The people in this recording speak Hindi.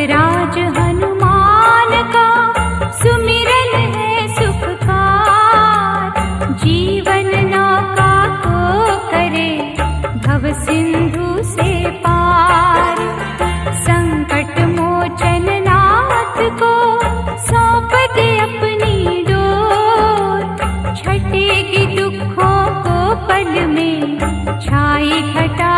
राज हनुमान का सुमिरन है सुखकार। जीवन नौका को करे भव सिंधु से पार। संकट मोचन नाथ को सौंप दे अपनी डोर। छटेगी दुखों को पल में छाई घटा